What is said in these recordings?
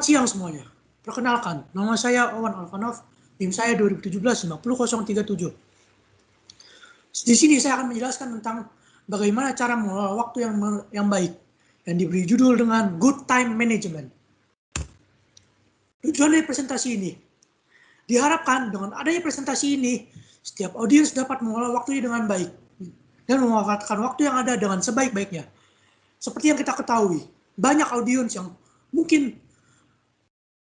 siang semuanya. Perkenalkan, nama saya Owen Alvanov, NIM saya 2017-50037. Di sini saya akan menjelaskan tentang bagaimana cara mengelola waktu yang baik, yang diberi judul dengan Good Time Management. Tujuan dari presentasi ini, diharapkan dengan adanya presentasi ini, setiap audiens dapat mengelola waktunya dengan baik, dan memanfaatkan waktu yang ada dengan sebaik-baiknya. Seperti yang kita ketahui, banyak audiens yang mungkin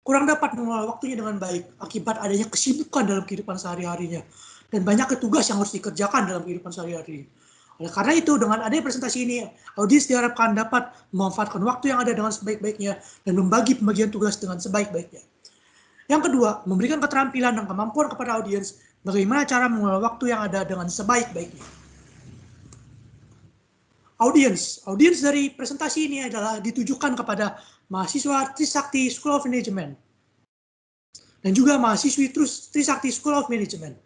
kurang dapat mengelola waktunya dengan baik akibat adanya kesibukan dalam kehidupan sehari-harinya dan banyak tugas yang harus dikerjakan dalam kehidupan sehari-hari. Oleh karena itu, dengan adanya presentasi ini, audiens diharapkan dapat memanfaatkan waktu yang ada dengan sebaik-baiknya dan membagi pembagian tugas dengan sebaik-baiknya. Yang kedua, memberikan keterampilan dan kemampuan kepada audiens bagaimana cara mengelola waktu yang ada dengan sebaik-baiknya. Audiens dari presentasi ini adalah ditujukan kepada mahasiswa Trisakti School of Management dan juga mahasiswi Trisakti School of Management.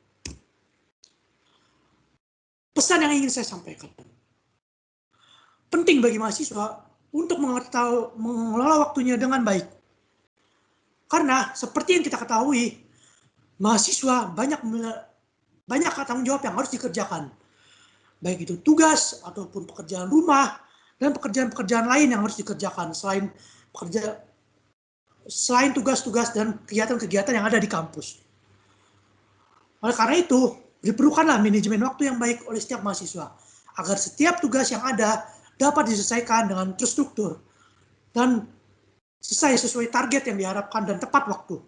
Pesan yang ingin saya sampaikan, penting bagi mahasiswa untuk mengelola waktunya dengan baik. Karena seperti yang kita ketahui, mahasiswa banyak tanggung jawab yang harus dikerjakan. Baik itu tugas ataupun pekerjaan rumah dan pekerjaan-pekerjaan lain yang harus dikerjakan selain tugas-tugas dan kegiatan-kegiatan yang ada di kampus. Oleh karena itu, diperlukanlah manajemen waktu yang baik oleh setiap mahasiswa agar setiap tugas yang ada dapat diselesaikan dengan terstruktur dan sesuai target yang diharapkan dan tepat waktu.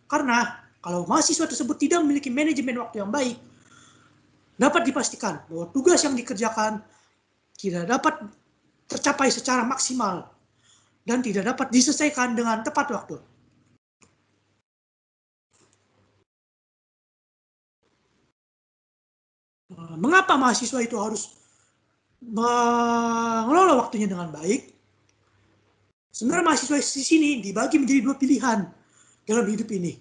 Karena kalau mahasiswa tersebut tidak memiliki manajemen waktu yang baik, dapat dipastikan bahwa tugas yang dikerjakan tidak dapat tercapai secara maksimal dan tidak dapat diselesaikan dengan tepat waktu. Mengapa mahasiswa itu harus mengelola waktunya dengan baik? Sebenarnya mahasiswa di sini dibagi menjadi dua pilihan dalam hidup ini.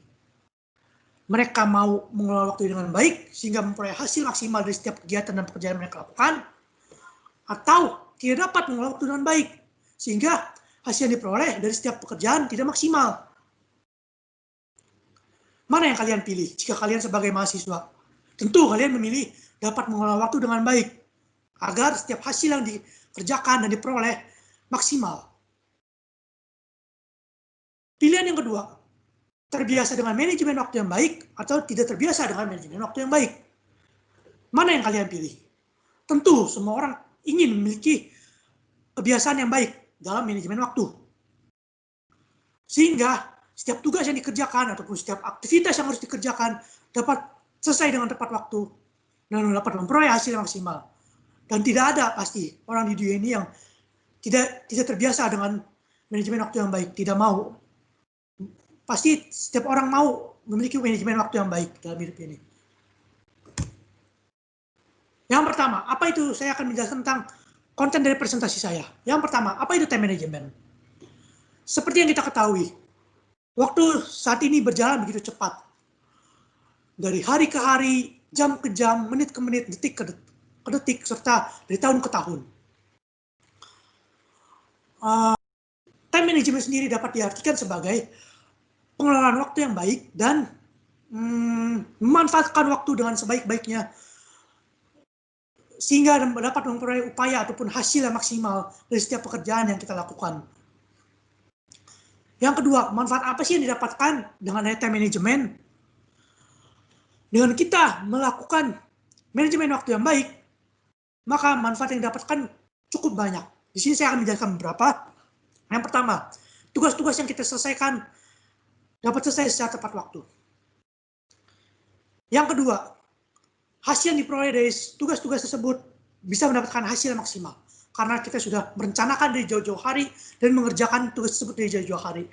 Mereka mau mengelola waktu dengan baik sehingga memperoleh hasil maksimal dari setiap kegiatan dan pekerjaan yang mereka lakukan, atau tidak dapat mengelola waktu dengan baik sehingga hasil yang diperoleh dari setiap pekerjaan tidak maksimal. Mana yang kalian pilih jika kalian sebagai mahasiswa? Tentu kalian memilih dapat mengelola waktu dengan baik agar setiap hasil yang dikerjakan dan diperoleh maksimal. Pilihan yang kedua, terbiasa dengan manajemen waktu yang baik atau tidak terbiasa dengan manajemen waktu yang baik. Mana yang kalian pilih? Tentu semua orang ingin memiliki kebiasaan yang baik dalam manajemen waktu. Sehingga setiap tugas yang dikerjakan ataupun setiap aktivitas yang harus dikerjakan dapat selesai dengan tepat waktu dan dapat memperoleh hasil yang maksimal. Dan tidak ada pasti orang di dunia ini yang tidak terbiasa dengan manajemen waktu yang baik, tidak mau. Pasti setiap orang mau memiliki manajemen waktu yang baik dalam hidup ini. Yang pertama, apa itu? Saya akan menjelaskan tentang konten dari presentasi saya. Yang pertama, apa itu time management? Seperti yang kita ketahui, waktu saat ini berjalan begitu cepat. Dari hari ke hari, jam ke jam, menit ke menit, detik ke detik, serta dari tahun ke tahun. Time management sendiri dapat diartikan sebagai pengelolaan waktu yang baik dan memanfaatkan waktu dengan sebaik-baiknya sehingga dapat memperoleh upaya ataupun hasil yang maksimal dari setiap pekerjaan yang kita lakukan. Yang kedua, manfaat apa sih yang didapatkan dengan time management? Dengan kita melakukan manajemen waktu yang baik, maka manfaat yang didapatkan cukup banyak. Di sini saya akan menjelaskan beberapa. Yang pertama, tugas-tugas yang kita selesaikan dapat selesai secara tepat waktu. Yang kedua, hasil yang diperoleh dari tugas-tugas tersebut bisa mendapatkan hasil yang maksimal. Karena kita sudah merencanakan dari jauh-jauh hari dan mengerjakan tugas tersebut dari jauh-jauh hari.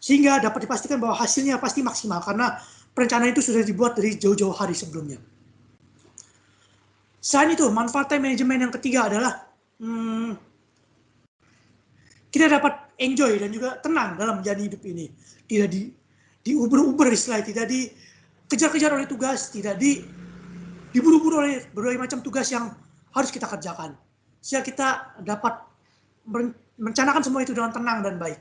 Sehingga dapat dipastikan bahwa hasilnya pasti maksimal karena perencanaan itu sudah dibuat dari jauh-jauh hari sebelumnya. Selain itu, manfaat time management yang ketiga adalah kita dapat enjoy dan juga tenang dalam menjalani hidup ini. Tidak diuber-uber istilahnya, tidak dikejar-kejar oleh tugas, tidak diburu-buru oleh berbagai macam tugas yang harus kita kerjakan. Sehingga kita dapat merencanakan semua itu dengan tenang dan baik.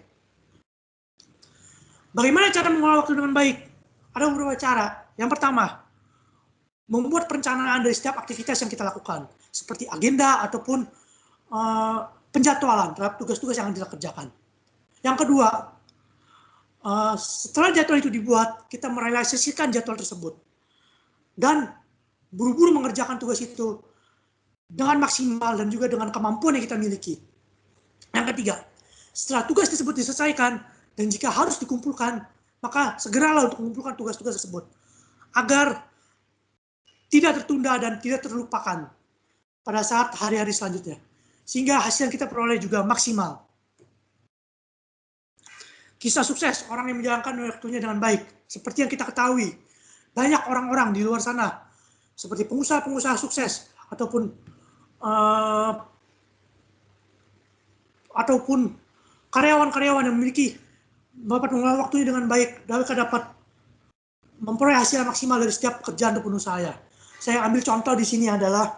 Bagaimana cara mengelola waktu dengan baik? Ada beberapa cara. Yang pertama, membuat perencanaan dari setiap aktivitas yang kita lakukan, seperti agenda ataupun penjadwalan terhadap tugas-tugas yang kita kerjakan. Yang kedua, setelah jadwal itu dibuat, kita merealisasikan jadwal tersebut dan buru-buru mengerjakan tugas itu dengan maksimal dan juga dengan kemampuan yang kita miliki. Yang ketiga, setelah tugas tersebut diselesaikan dan jika harus dikumpulkan, maka segeralah untuk mengumpulkan tugas-tugas tersebut agar tidak tertunda dan tidak terlupakan pada saat hari-hari selanjutnya, sehingga hasil yang kita peroleh juga maksimal. Kisah sukses orang yang menjalankan waktunya dengan baik, seperti yang kita ketahui, banyak orang-orang di luar sana, seperti pengusaha-pengusaha sukses ataupun karyawan-karyawan yang memiliki dapat mengelola waktunya dengan baik, dapat memperoleh hasil maksimal dari setiap pekerjaan ataupun usaha. Saya ambil contoh di sini adalah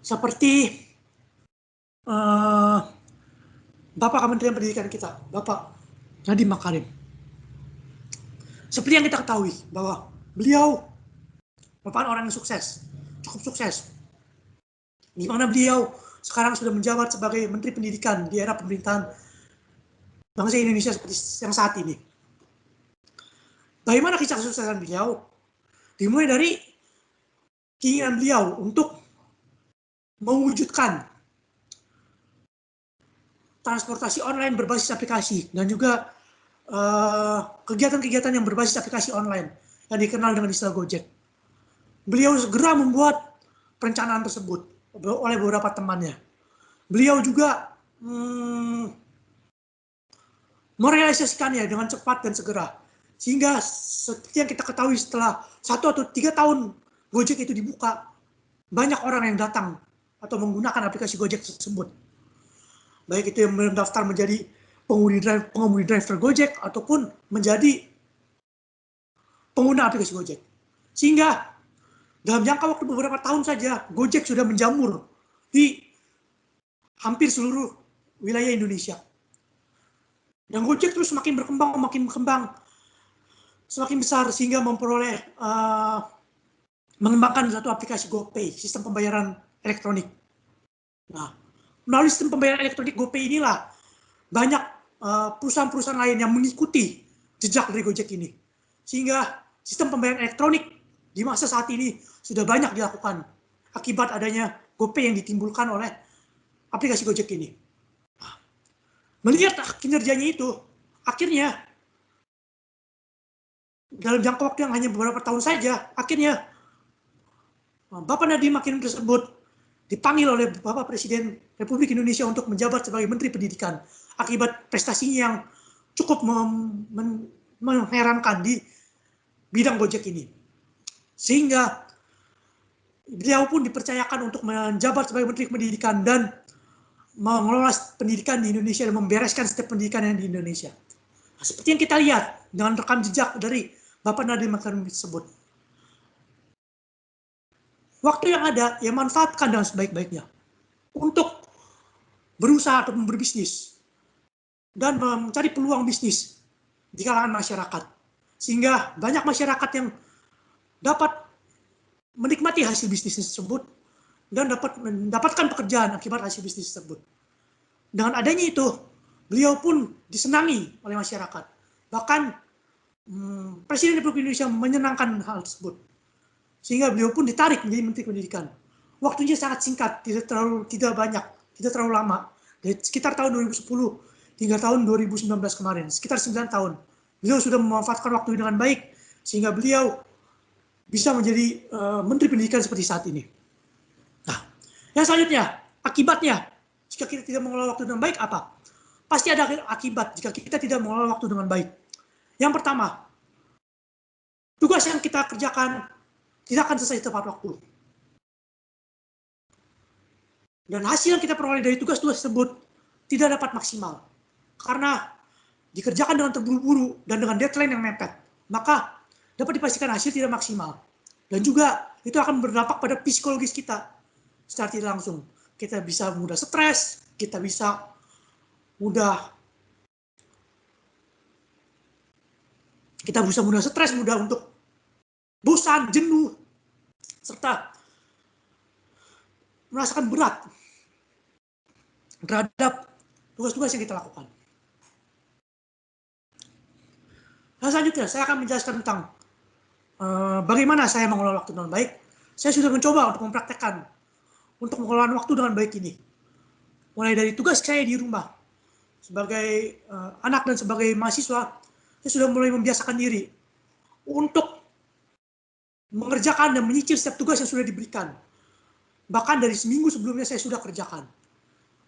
seperti Bapak Kementerian Pendidikan kita, Bapak Nadiem Makarim. Seperti yang kita ketahui bahwa beliau merupakan orang yang sukses, cukup sukses. Di mana beliau sekarang sudah menjabat sebagai Menteri Pendidikan di era pemerintahan bangsa Indonesia seperti yang saat ini. Bagaimana kisah kesuksesan beliau? Dimulai dari keinginan beliau untuk mewujudkan transportasi online berbasis aplikasi dan juga kegiatan-kegiatan yang berbasis aplikasi online yang dikenal dengan istilah Gojek. Beliau segera membuat perencanaan tersebut oleh beberapa temannya. Beliau juga merealisasikannya dengan cepat dan segera. Sehingga seperti yang kita ketahui setelah 1 atau 3 tahun Gojek itu dibuka, banyak orang yang datang atau menggunakan aplikasi Gojek tersebut. Baik itu yang mendaftar menjadi pengemudi driver Gojek ataupun menjadi pengguna aplikasi Gojek. Sehingga dalam jangka waktu beberapa tahun saja, Gojek sudah menjamur di hampir seluruh wilayah Indonesia. Dan Gojek terus semakin berkembang, semakin besar sehingga memperoleh mengembangkan satu aplikasi GoPay, sistem pembayaran elektronik. Nah, melalui sistem pembayaran elektronik GoPay inilah banyak perusahaan-perusahaan lain yang mengikuti jejak dari Gojek ini. Sehingga sistem pembayaran elektronik di masa saat ini sudah banyak dilakukan akibat adanya GoPay yang ditimbulkan oleh aplikasi Gojek ini. Melihat kinerjanya itu, akhirnya dalam jangka waktu yang hanya beberapa tahun saja, akhirnya Bapak Nadiem Makarim tersebut dipanggil oleh Bapak Presiden Republik Indonesia untuk menjabat sebagai Menteri Pendidikan akibat prestasinya yang cukup mengherankan di bidang Gojek ini. Sehingga beliau pun dipercayakan untuk menjabat sebagai Menteri Pendidikan dan mengelola pendidikan di Indonesia dan membereskan setiap pendidikan yang di Indonesia. Nah, seperti yang kita lihat dengan rekam jejak dari Bapak Nadiem Makarim tersebut. Waktu yang ada, ya manfaatkan dengan sebaik-baiknya untuk berusaha atau berbisnis dan mencari peluang bisnis di kalangan masyarakat. Sehingga banyak masyarakat yang dapat menikmati hasil bisnis tersebut dan dapat mendapatkan pekerjaan akibat hasil bisnis tersebut. Dengan adanya itu, beliau pun disenangi oleh masyarakat. Bahkan Presiden Republik Indonesia menyenangkan hal tersebut. Sehingga beliau pun ditarik menjadi Menteri Pendidikan. Waktunya sangat singkat, tidak banyak, tidak terlalu lama. Dari sekitar tahun 2010 hingga tahun 2019 kemarin, sekitar 9 tahun. Beliau sudah memanfaatkan waktu dengan baik, sehingga beliau bisa menjadi Menteri Pendidikan seperti saat ini. Nah, yang selanjutnya, akibatnya, jika kita tidak mengelola waktu dengan baik, apa? Pasti ada akibat jika kita tidak mengelola waktu dengan baik. Yang pertama, tugas yang kita kerjakan tidak akan selesai tepat waktu. Dan hasil yang kita peroleh dari tugas-tugas tersebut tidak dapat maksimal. Karena dikerjakan dengan terburu-buru dan dengan deadline yang mepet, maka dapat dipastikan hasil tidak maksimal. Dan juga itu akan berdampak pada psikologis kita secara tidak langsung. Kita bisa mudah stres, kita bisa mudah Kita bisa mudah stres, mudah untuk bosan, jenuh, serta merasakan berat terhadap tugas-tugas yang kita lakukan. Nah, selanjutnya saya akan menjelaskan tentang bagaimana saya mengelola waktu dengan baik. Saya sudah mencoba untuk mempraktekkan untuk mengelola waktu dengan baik ini. Mulai dari tugas saya di rumah, sebagai anak dan sebagai mahasiswa, saya sudah mulai membiasakan diri untuk mengerjakan dan menyicil setiap tugas yang sudah diberikan. Bahkan dari seminggu sebelumnya saya sudah kerjakan.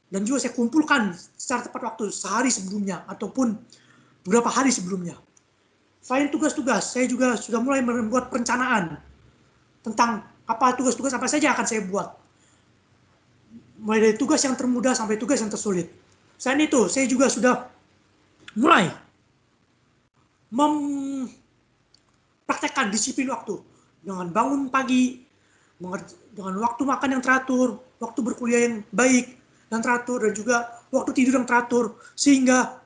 Dan juga saya kumpulkan secara tepat waktu sehari sebelumnya ataupun beberapa hari sebelumnya. Selain tugas-tugas, saya juga sudah mulai membuat perencanaan tentang apa tugas-tugas apa saja akan saya buat. Mulai dari tugas yang termudah sampai tugas yang tersulit. Selain itu, saya juga sudah mulai mempraktekkan disiplin waktu. Dengan bangun pagi, dengan waktu makan yang teratur, waktu berkuliah yang baik dan teratur, dan juga waktu tidur yang teratur, sehingga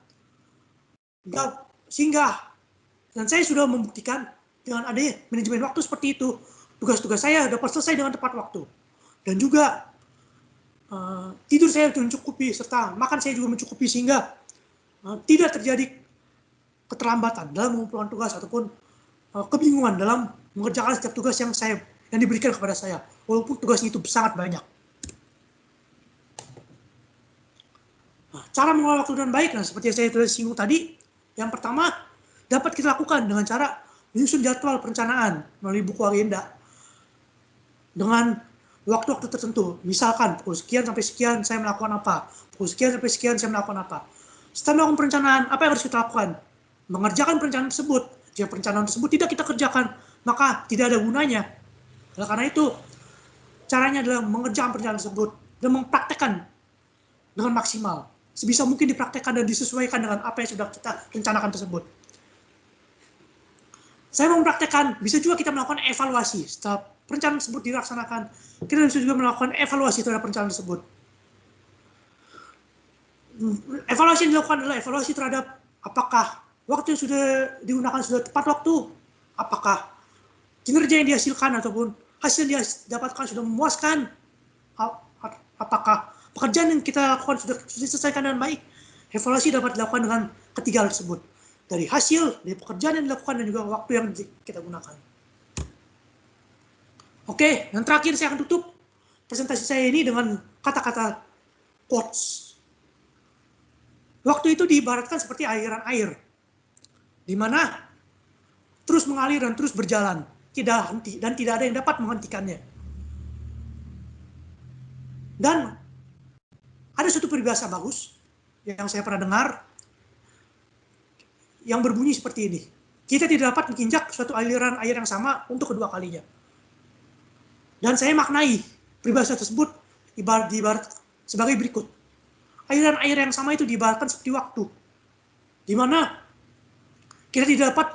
dan saya sudah membuktikan dengan adanya manajemen waktu seperti itu, tugas-tugas saya dapat selesai dengan tepat waktu. Dan juga tidur saya mencukupi, serta makan saya juga mencukupi, sehingga tidak terjadi keterlambatan dalam mengumpulkan tugas ataupun kebingungan dalam mengerjakan setiap tugas yang diberikan kepada saya, walaupun tugasnya itu sangat banyak. Nah, cara mengelola waktu dengan baik, nah, seperti yang saya sudah singgung tadi, yang pertama dapat kita lakukan dengan cara menyusun jadwal perencanaan melalui buku agenda dengan waktu-waktu tertentu. Misalkan pukul sekian sampai sekian saya melakukan apa, pukul sekian sampai sekian saya melakukan apa. Setelah melakukan perencanaan, apa yang harus kita lakukan? Mengerjakan perencanaan tersebut. Jika perencanaan tersebut tidak kita kerjakan, maka tidak ada gunanya. Nah, karena itu, caranya adalah mengerjakan perencanaan tersebut dan mempraktekkan dengan maksimal. Sebisa mungkin dipraktekkan dan disesuaikan dengan apa yang sudah kita rencanakan tersebut. Saya mempraktekkan, bisa juga kita melakukan evaluasi. Setelah perencanaan tersebut dilaksanakan, kita bisa juga melakukan evaluasi terhadap perencanaan tersebut. Evaluasi yang dilakukan adalah evaluasi terhadap apakah waktu yang sudah digunakan sudah tepat waktu, apakah kinerja yang dihasilkan ataupun hasil yang didapatkan sudah memuaskan, apakah pekerjaan yang kita lakukan sudah diselesaikan dengan baik. Evaluasi dapat dilakukan dengan ketiga hal tersebut. Dari hasil, dari pekerjaan yang dilakukan, dan juga waktu yang kita gunakan. Oke, yang terakhir saya akan tutup presentasi saya ini dengan kata-kata quotes. Waktu itu diibaratkan seperti aliran air, di mana terus mengalir dan terus berjalan, tidak henti, dan tidak ada yang dapat menghentikannya. Dan ada suatu peribahasa bagus yang saya pernah dengar, yang berbunyi seperti ini. Kita tidak dapat menginjak suatu aliran air yang sama untuk kedua kalinya. Dan saya maknai peribahasa tersebut diibarat sebagai berikut. Aliran air yang sama itu diibaratkan seperti waktu, di mana kita tidak dapat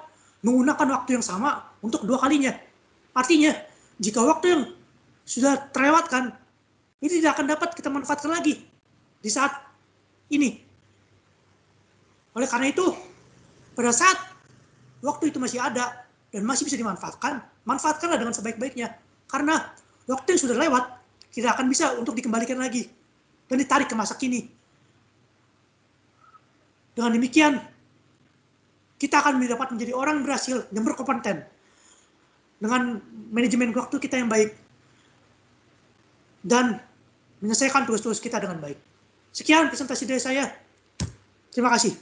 menggunakan waktu yang sama untuk kedua kalinya. Artinya, jika waktu yang sudah terlewatkan, ini tidak akan dapat kita manfaatkan lagi di saat ini. Oleh karena itu, pada saat waktu itu masih ada dan masih bisa dimanfaatkan, manfaatkanlah dengan sebaik-baiknya. Karena waktu yang sudah lewat tidak akan bisa untuk dikembalikan lagi dan ditarik ke masa kini. Dengan demikian, kita akan dapat menjadi orang berhasil yang berkompeten dengan manajemen waktu kita yang baik dan menyelesaikan tugas-tugas kita dengan baik. Sekian presentasi dari saya. Terima kasih.